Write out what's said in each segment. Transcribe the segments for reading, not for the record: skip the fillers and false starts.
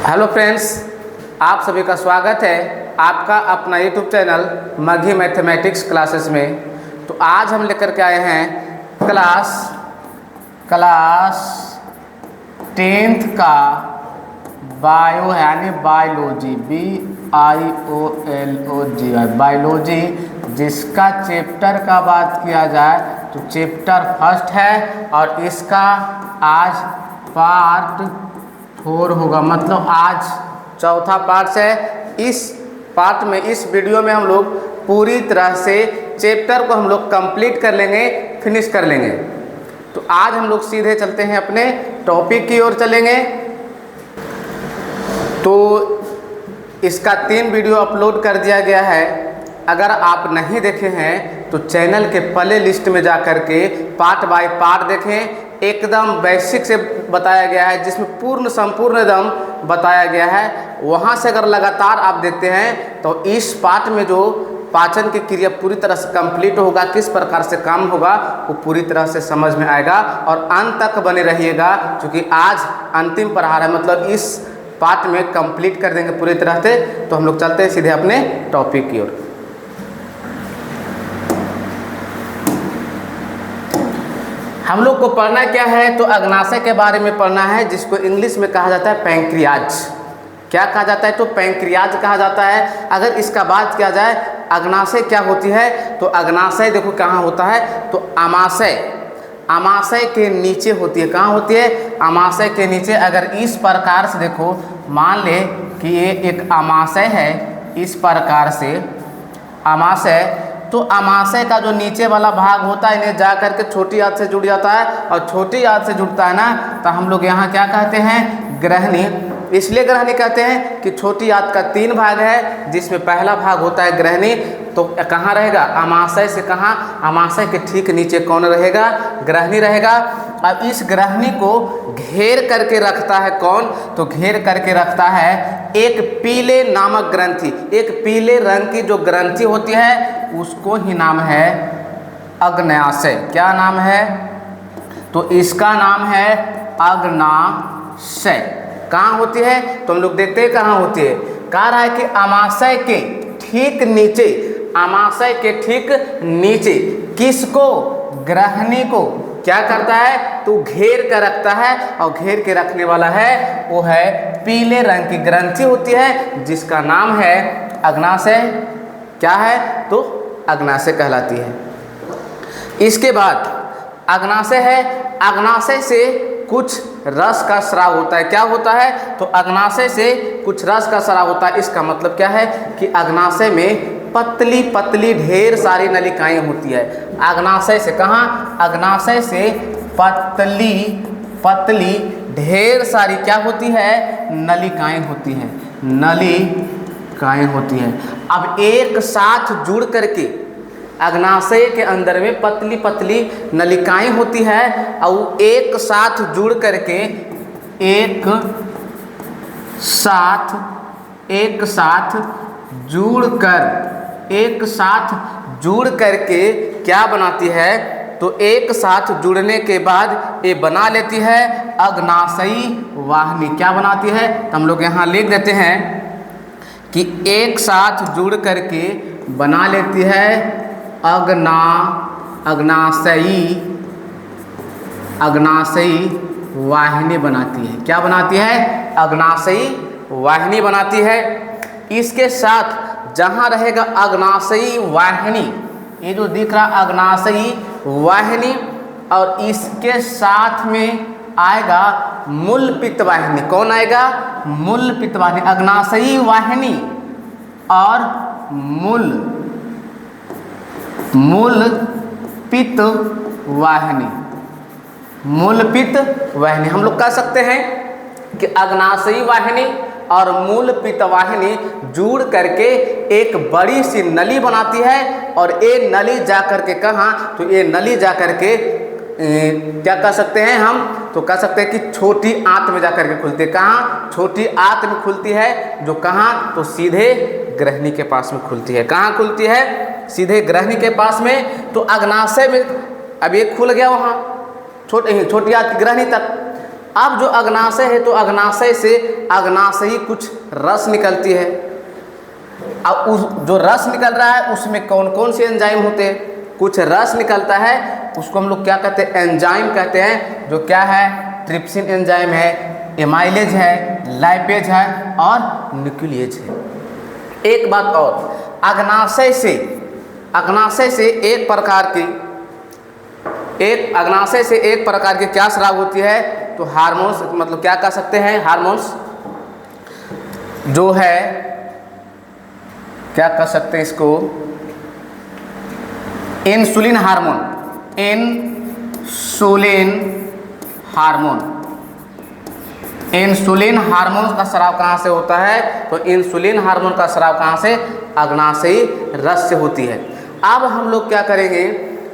Hello friends, आप सभी का स्वागत है आपका अपना यूट्यूब चैनल मघी मैथमेटिक्स क्लासेस में। तो आज हम लेकर के आए हैं क्लास 10th का बायो यानी बायोलॉजी BIOLOGY बायोलॉजी, जिसका चैप्टर का बात किया जाए तो चैप्टर फर्स्ट है और इसका आज पार्ट 4 होगा, मतलब आज चौथा पार्ट है। इस पार्ट में, इस वीडियो में हम लोग पूरी तरह से चैप्टर को हम लोग कंप्लीट कर लेंगे, फिनिश कर लेंगे। तो आज हम लोग सीधे चलते हैं अपने टॉपिक की ओर चलेंगे। तो इसका 3 वीडियो अपलोड कर दिया गया है। अगर आप नहीं देखे हैं तो चैनल के प्ले लिस्ट में जा कर के पार्ट बाय पार्ट देखें। एकदम बेसिक से बताया गया है, जिसमें संपूर्ण एकदम बताया गया है। वहाँ से अगर लगातार आप देखते हैं तो इस पार्ट में जो पाचन की क्रिया पूरी तरह से कंप्लीट होगा, किस प्रकार से काम होगा वो पूरी तरह से समझ में आएगा और अंत तक बने रहिएगा, क्योंकि आज अंतिम प्रहार है। मतलब इस पार्ट में कंप्लीट कर देंगे पूरी तरह से। तो हम लोग चलते हैं सीधे अपने टॉपिक की ओर। हम लोग को पढ़ना क्या है, तो अग्नाशय के बारे में पढ़ना है, जिसको इंग्लिश में कहा जाता है पैंक्रियाज। क्या कहा जाता है, तो पैंक्रियाज कहा जाता है। अगर इसका बात किया जाए अग्नाशय क्या होती है, तो अग्नाशय देखो कहाँ होता है, तो आमाशय के नीचे होती है। कहाँ होती है, आमाशय के नीचे। अगर इस प्रकार से देखो, मान ले कि ये एक आमाशय है, इस प्रकार से आमाशय, तो आमाशय का जो नीचे वाला भाग होता है, इन्हें जा करके छोटी आंत से जुड़ जाता है, और छोटी आंत से जुड़ता है ना, तो हम लोग यहाँ क्या कहते हैं, ग्रहणी। इसलिए ग्रहणी कहते हैं कि छोटी आंत का 3 भाग है, जिसमें पहला भाग होता है ग्रहणी। तो कहाँ रहेगा, आमाशय से कहाँ, आमाशय के ठीक नीचे कौन रहेगा, ग्रहणी रहेगा। अब इस ग्रहणी को घेर करके रखता है कौन, तो घेर करके रखता है एक पीले नामक ग्रंथि। एक पीले रंग की जो ग्रंथि होती है उसको ही नाम है अग्नाशय। क्या नाम है, तो इसका नाम है अग्नाशय। कहाँ होती है, तो हम लोग देखते हैं कहाँ होती है। कह रहा है कि आमाशय के ठीक नीचे, आमाशय के ठीक नीचे किसको, ग्रहणी को क्या करता है, तो घेर कर रखता है। और घेर के रखने वाला है वो है पीले रंग की ग्रंथि होती है, जिसका नाम है अग्नाशय। क्या है, तो अग्नाशय कहलाती है। इसके बाद अग्नाशय है, अग्नाशय से कुछ रस का स्राव होता है। क्या होता है, तो अग्नाशय से कुछ रस का स्राव होता है। इसका मतलब क्या है कि अग्नाशय में पतली पतली ढेर सारी नलिकाएं होती है। अग्नाशय से कहाँ, अग्नाशय से पतली पतली ढेर सारी क्या होती है, नलिकाएं होती हैं, नलिकाएं होती हैं। अब एक साथ जुड़ करके अग्नाशय के अंदर में पतली पतली नलिकाएं होती है, और एक साथ जुड़ करके एक साथ जुड़ करके क्या बनाती है, तो एक साथ जुड़ने के बाद ये बना लेती है अग्नाशयी वाहिनी। क्या बनाती है, तो हम लोग यहाँ लिख देते हैं कि एक साथ जुड़ करके बना लेती है अग्नाशयी वाहिनी बनाती है। क्या बनाती है, अग्नाशयी वाहिनी बनाती है। इसके साथ जहाँ रहेगा अग्नाशयी वाहिनी, ये जो दिख रहा अग्नाशयी वाहिनी, और इसके साथ में आएगा मूल पित्त वाहिनी। कौन आएगा, मूल पित्त वाहिनी। अग्नाशयी वाहिनी और मूल पित्त वाहिनी, मूल पित्त वाहिनी। हम लोग कह सकते हैं कि अग्नाशयी वाहिनी और मूल पित्त वाहिनी जुड़ करके एक बड़ी सी नली बनाती है। और ये नली जा करके कहाँ, तो ये नली जा करके क्या कह सकते हैं हम, तो कह सकते हैं कि छोटी आंत में जा करके खुलती है। कहाँ, छोटी आंत में खुलती है, जो कहाँ, तो सीधे ग्रहणी के पास में खुलती है। कहाँ खुलती है, सीधे ग्रहणी के पास में। तो अग्नाशय में अब ये खुल गया वहाँ छोटी आंत की ग्रहणी तक, अब जो अग्नाशय है तो अग्नाशय से अग्नाशयी कुछ रस निकलती है। अब उस जो रस निकल रहा है उसमें कौन कौन से एंजाइम होते हैं? कुछ रस निकलता है उसको हम लोग क्या कहते हैं? एंजाइम कहते हैं। जो क्या है? ट्रिप्सिन एंजाइम है, एमाइलेज है, लाइपेज है और न्यूक्लियेज है। एक बात और, अग्नाशय से एक प्रकार की क्या स्राव होती है? तो हार्मोन्स, मतलब क्या कह सकते हैं? हार्मोन्स जो है, क्या कह सकते हैं इसको? इंसुलिन हार्मोन का स्राव कहाँ से होता है? तो इंसुलिन हार्मोन का स्राव कहाँ से? अग्नाशयी रस से होती है। अब हम लोग क्या करेंगे,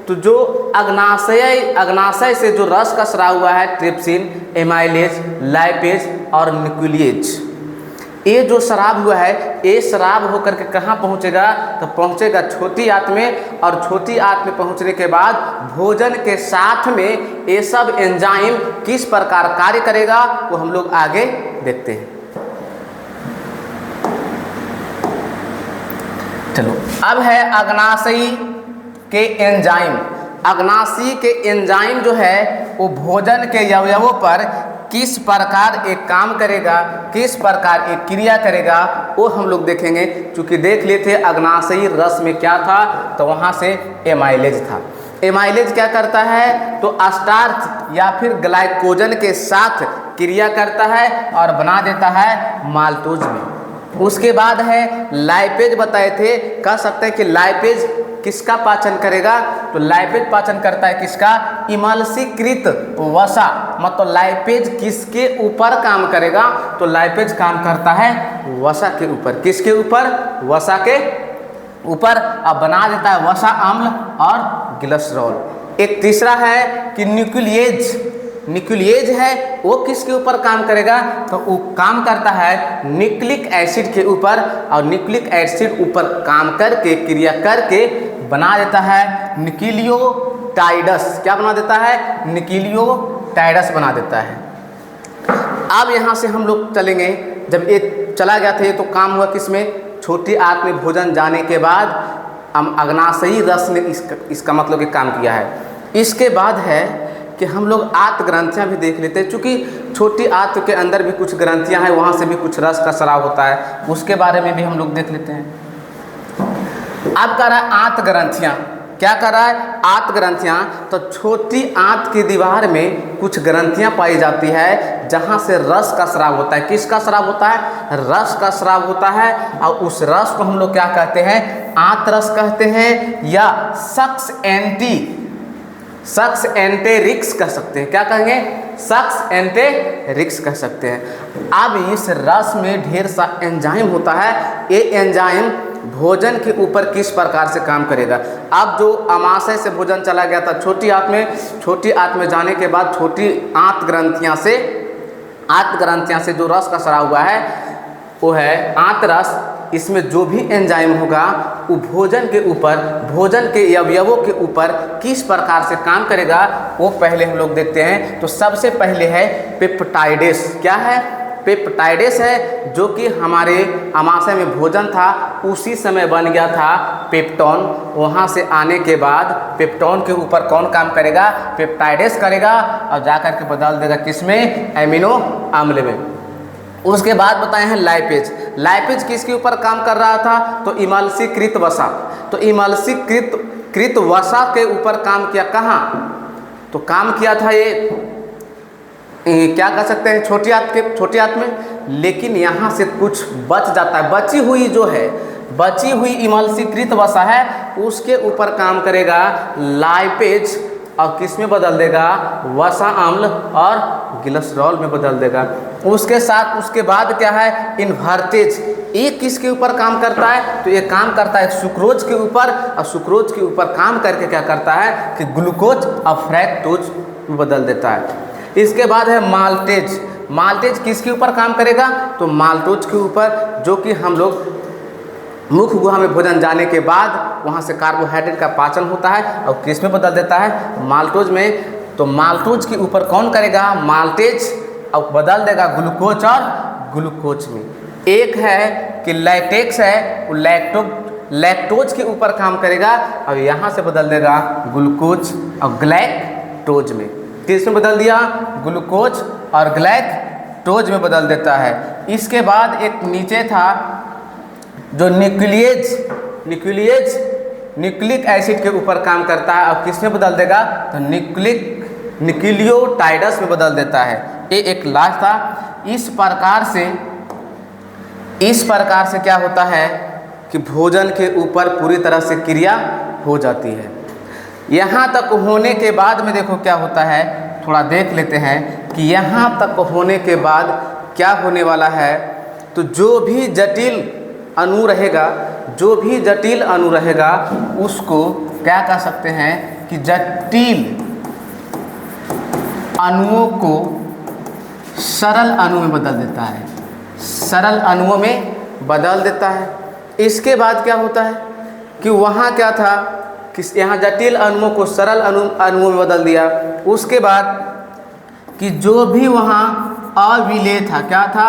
तो जो अग्नाशय से जो रस का स्राव हुआ है, ट्रिप्सिन, एमाइलेज, लाइपेज और न्यूक्लियेज, ये जो स्राव हुआ है ये स्राव होकर के कहाँ पहुँचेगा? तो पहुँचेगा छोटी आंत में, और छोटी आंत में पहुँचने के बाद भोजन के साथ में ये सब एंजाइम किस प्रकार कार्य करेगा वो हम लोग आगे देखते हैं। चलो, अब है अग्नाशयी के एंजाइम। अग्नाशयी के एंजाइम जो है वो भोजन के अवयवों पर किस प्रकार एक काम करेगा, किस प्रकार एक क्रिया करेगा, वो हम लोग देखेंगे। चूँकि देख लिए थे अग्नाशयी रस में क्या था, तो वहाँ से एमाइलेज था। एमाइलेज क्या करता है? तो स्टार्च या फिर ग्लाइकोजन के साथ क्रिया करता है और बना देता है माल्टोज में। उसके बाद है लाइपेज, बताए थे, कह सकते हैं कि लाइपेज किसका पाचन करेगा? तो लाइपेज पाचन करता है किसका? इमल्सीकृत वसा। मतलब लाइपेज किसके ऊपर काम करेगा? तो लाइपेज काम करता है वसा के ऊपर। किसके ऊपर? वसा के ऊपर। अब बना देता है वसा अम्ल और ग्लिसरॉल। एक तीसरा है कि न्यूक्लियेज है, वो किसके ऊपर काम करेगा? तो वो काम करता है न्यूक्लिक एसिड के ऊपर, और न्यूक्लिक एसिड ऊपर काम करके, क्रिया करके बना देता है न्यूक्लियोटाइडस। क्या बना देता है? न्यूक्लियोटाइडस बना देता है। अब यहाँ से हम लोग चलेंगे, जब ये चला गया था ये तो काम हुआ किसमें? छोटी आंत में भोजन जाने के बाद हम अग्नाशयी रस ने इसका मतलब कि काम किया है। इसके बाद है कि हम लोग आंत ग्रंथियाँ भी देख लेते हैं। चूँकि छोटी आंत के अंदर भी कुछ ग्रंथियाँ हैं, वहाँ से भी कुछ रस का स्राव होता है, उसके बारे में भी हम लोग देख लेते हैं। अब कर रहा है आंत ग्रंथियाँ। क्या कर रहा है? आंत ग्रंथियाँ। तो छोटी आंत की दीवार में कुछ ग्रंथियाँ पाई जाती है जहाँ से रस का स्राव होता है। किसका स्राव होता है? रस का स्राव होता है। और उस रस को हम लोग क्या कहते हैं? आंत रस कहते हैं, या सक्स एंटेरिक्स कह सकते हैं। क्या कहेंगे? सक्स एंटेरिक्स कह सकते हैं। अब इस रस में ढेर सा एंजाइम होता है। ये एंजाइम भोजन के ऊपर किस प्रकार से काम करेगा? अब जो अमाशय से भोजन चला गया था छोटी आंत में जाने के बाद छोटी आंत ग्रंथियाँ से जो रस का स्राव हुआ है वो है आंत रस। इसमें जो भी एंजाइम होगा वो भोजन के अवयवों के ऊपर किस प्रकार से काम करेगा वो पहले हम लोग देखते हैं। तो सबसे पहले है पेप्टाइडेस। क्या है? पेप्टाइडेस है, जो कि हमारे अमाशय में भोजन था उसी समय बन गया था पेप्टोन। वहाँ से आने के बाद पेप्टोन के ऊपर कौन काम करेगा? पेप्टाइडेस करेगा और जाकर के बदल देगा किसमें? एमिनो अम्ल में। उसके बाद बताए हैं लाइपेज किसके ऊपर काम कर रहा था? तो इमल्सीकृत वसा। तो इमल्सीकृत वसा के ऊपर काम किया। कहाँ? तो काम किया था ये क्या कह सकते हैं? छोटी आंत में। लेकिन यहाँ से कुछ बच जाता है, बची हुई इमल्सीकृत वसा है, उसके ऊपर काम करेगा लाइपेज और किस में बदल देगा? वसा अम्ल और ग्लिसरॉल में बदल देगा। उसके बाद क्या है? इन्वर्टेज। ये किसके ऊपर काम करता है? तो ये काम करता है सुक्रोज के ऊपर, और सुक्रोज के ऊपर काम करके क्या करता है कि ग्लूकोज और फ्रैक्टोज में बदल देता है। इसके बाद है माल्टेज किसके ऊपर काम करेगा? तो माल्टोज के ऊपर, जो कि हम लोग मुख गुहा में भोजन जाने के बाद वहाँ से कार्बोहाइड्रेट का पाचन होता है और किस में बदल देता है? माल्टोज में। तो माल्टोज के ऊपर कौन करेगा? और बदल देगा ग्लूकोज और ग्लूकोज में। एक है कि लैक्टेक्स है, वो लैक्टोज के ऊपर काम करेगा और यहाँ से बदल देगा ग्लूकोज और ग्लैक्टोज में। किस में बदल दिया? ग्लूकोज और ग्लैक्टोज में बदल देता है। इसके बाद एक नीचे था जो न्यूक्लिक एसिड के ऊपर काम करता है और किस में बदल देगा? तो न्यूक्लियोटाइड्स में बदल देता है। ये एक लास्ट था। इस प्रकार से क्या होता है कि भोजन के ऊपर पूरी तरह से क्रिया हो जाती है। यहाँ तक होने के बाद में देखो क्या होता है, थोड़ा देख लेते हैं कि यहाँ तक होने के बाद क्या होने वाला है। तो जो भी जटिल अणु रहेगा उसको क्या कह सकते हैं कि जटिल अणुओं को सरल अणु में बदल देता है, सरल अणुओं में बदल देता है। इसके बाद क्या होता है कि वहाँ क्या था कि यहाँ जटिल अणुओं को सरल अणुओं में बदल दिया। उसके बाद कि जो भी वहाँ अविलेय था, क्या था?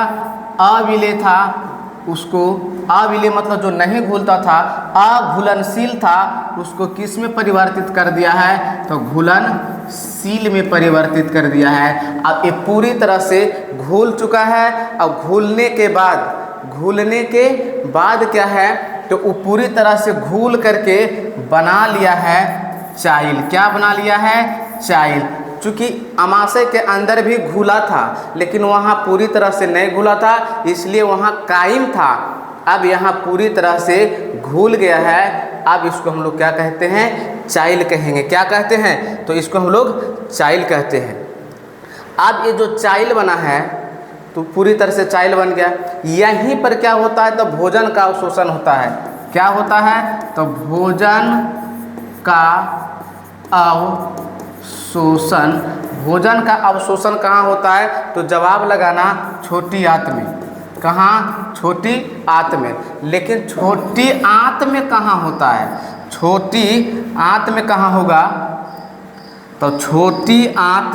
अविलेय था, उसको अविलेय मतलब जो नहीं घुलता था, अघुलनशील था, उसको किस में परिवर्तित कर दिया है? तो घुलनशील में परिवर्तित कर दिया है। अब ये पूरी तरह से घुल चुका है। अब घुलने के बाद क्या है तो वो पूरी तरह से घुल करके बना लिया है चाइल। क्या बना लिया है? चाइल। चूँकि अमाशय के अंदर भी घुला था लेकिन वहाँ पूरी तरह से नहीं घुला था, इसलिए वहाँ कायम था। अब यहाँ पूरी तरह से घुल गया है। अब इसको हम लोग क्या कहते हैं? चाइल कहेंगे। क्या कहते हैं? तो इसको हम लोग चाइल कहते हैं। अब ये जो चाइल बना है तो पूरी तरह से चाइल बन गया। यहीं पर क्या होता है? तो भोजन का अवशोषण होता है। क्या होता है? तो भोजन का अवशोषण कहाँ होता है? तो जवाब लगाना छोटी आंत में। कहाँ? छोटी आंत में। लेकिन छोटी आंत में कहाँ होता है? छोटी आंत में कहाँ होगा? तो छोटी आंत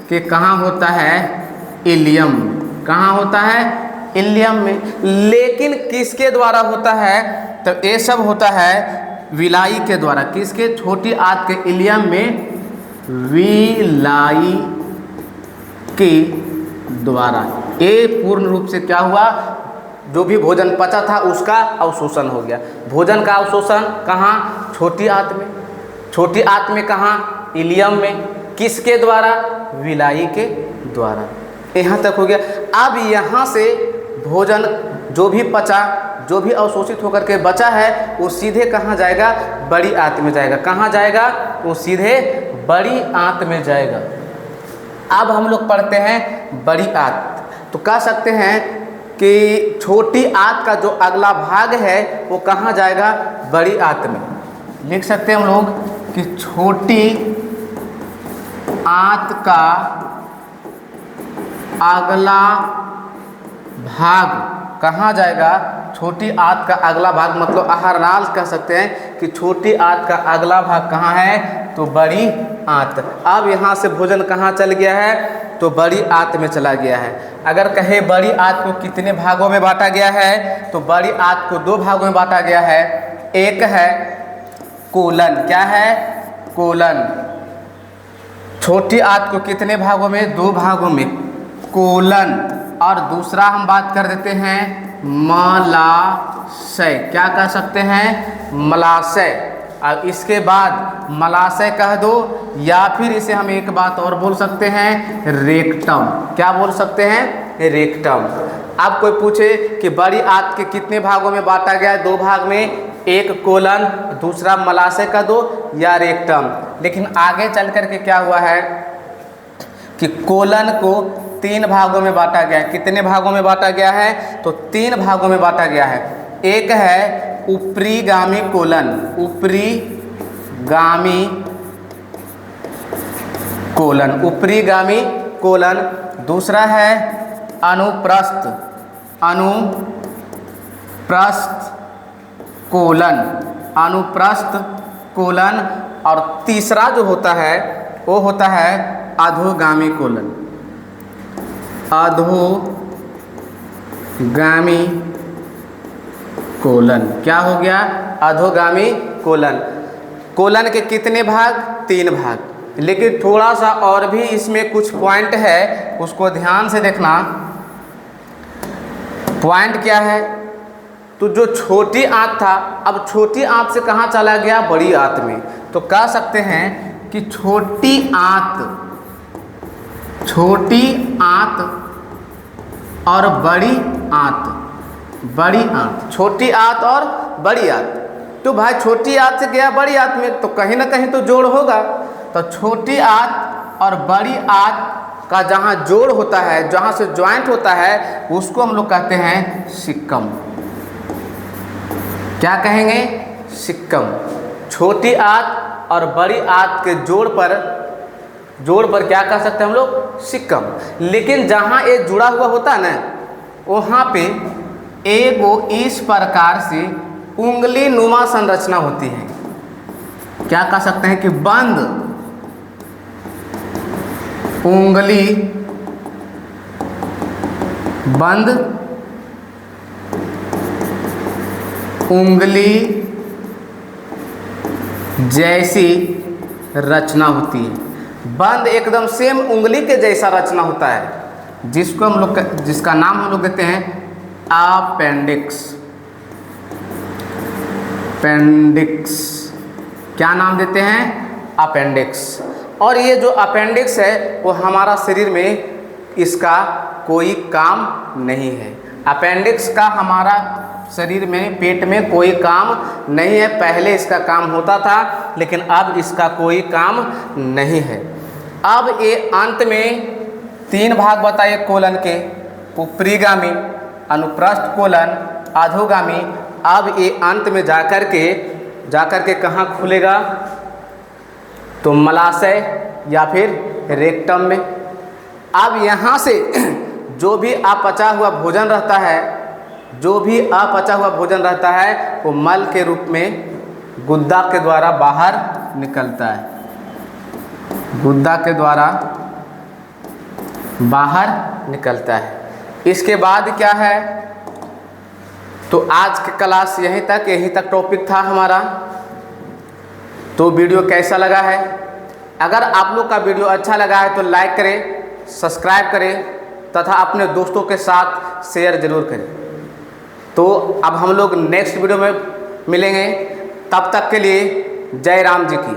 के कहाँ होता है? इलियम। कहाँ होता है? इलियम में। लेकिन किसके द्वारा होता है? तो ये सब होता है विलाई के द्वारा। किसके? छोटी आंत के इलियम में विलाई के द्वारा। ये पूर्ण रूप से क्या हुआ? जो भी भोजन पचा था उसका अवशोषण हो गया। भोजन का अवशोषण कहाँ? छोटी आंत में। छोटी आंत में कहाँ? इलियम में। किसके द्वारा? विलाई के द्वारा। यहाँ तक हो गया। अब यहाँ से भोजन जो भी पचा, जो भी अवशोषित होकर के बचा है वो सीधे कहाँ जाएगा? बड़ी आंत में जाएगा। कहाँ जाएगा? वो सीधे बड़ी आंत में जाएगा। अब हम लोग पढ़ते हैं बड़ी आंत। तो कह सकते हैं कि छोटी आंत का जो अगला भाग है वो कहाँ जाएगा? बड़ी आंत में। लिख सकते हैं हम लोग कि छोटी आंत का अगला भाग कहाँ जाएगा? छोटी आंत का अगला भाग मतलब आहारनाल कह सकते हैं कि छोटी आंत का अगला भाग कहाँ है? तो बड़ी आंत। अब यहाँ से भोजन कहाँ चल गया है? तो बड़ी आंत में चला गया है। अगर कहे बड़ी आंत को कितने भागों में बांटा गया है? तो बड़ी आंत को 2 भागों में बांटा गया है। एक है कोलन। क्या है? कोलन। छोटी आंत को कितने भागों में? 2 भागों में, कोलन। और दूसरा हम बात कर देते हैं मलाशय। क्या कह सकते हैं? मलाशय। अब इसके बाद मलाशय कह दो या फिर इसे हम एक बात और बोल सकते हैं रेक्टम। क्या बोल सकते हैं? रेक्टम। अब कोई पूछे कि बड़ी आंत के कितने भागों में बांटा गया है? 2 भाग में, एक कोलन, दूसरा मलाशय का 2 या रेक्टम। लेकिन आगे चल कर के क्या हुआ है कि कोलन को 3 भागों में बांटा गया है। कितने भागों में बांटा गया है? तो 3 भागों में बांटा गया है। एक है ऊपरीगामी कोलन। ऊपरीगामी कोलन। दूसरा है अनुप्रस्थ कोलन। और तीसरा जो होता है वो होता है अधोगामी कोलन। अधोगामी कोलन। क्या हो गया? अधोगामी कोलन। कोलन के कितने भाग? 3 भाग। लेकिन थोड़ा सा और भी इसमें कुछ पॉइंट है, उसको ध्यान से देखना। पॉइंट क्या है? तो जो छोटी आंत था, अब छोटी आंत से कहाँ चला गया? बड़ी आंत में। तो कह सकते हैं कि छोटी आंत और बड़ी आंत, छोटी आंत और बड़ी आंत। तो भाई छोटी आंत से गया बड़ी आंत में, तो कहीं ना कहीं तो जोड़ होगा। तो छोटी आंत और बड़ी आंत का जहाँ जोड़ होता है, जहाँ से ज्वाइंट होता है, उसको हम लोग कहते हैं सिक्कम। क्या कहेंगे? सिक्कम। छोटी आंत और बड़ी आंत के जोड़ पर क्या कह सकते हैं हम लोग? सिक्कम। लेकिन जहाँ ये जुड़ा हुआ होता है ना, वहाँ पे एगो इस प्रकार से उंगली नुमा संरचना होती है। क्या कह सकते हैं कि बंद उंगली जैसी रचना होती है। बंद एकदम सेम उंगली के जैसा रचना होता है, जिसका नाम हम लोग देते हैं अपेंडिक्स। क्या नाम देते हैं? अपेंडिक्स। और ये जो अपेंडिक्स है वो हमारा शरीर में इसका कोई काम नहीं है। अपेंडिक्स का हमारा शरीर में, पेट में कोई काम नहीं है। पहले इसका काम होता था, लेकिन अब इसका कोई काम नहीं है। अब ये अंत में 3 भाग बताइए कोलन के, ऊपरीगामी, अनुप्रस्थ कोलन, अधोगामी। अब ये अंत में जाकर के कहाँ खुलेगा? तो मलाशय या फिर रेक्टम में। अब यहाँ से जो भी अपचा हुआ भोजन रहता है, वो मल के रूप में गुद्दा के द्वारा बाहर निकलता है। इसके बाद क्या है? तो आज की क्लास यहीं तक टॉपिक था हमारा। तो वीडियो कैसा लगा है? अगर आप लोग का वीडियो अच्छा लगा है तो लाइक करें, सब्सक्राइब करें तथा अपने दोस्तों के साथ शेयर जरूर करें। तो अब हम लोग नेक्स्ट वीडियो में मिलेंगे। तब तक के लिए जय राम जी की।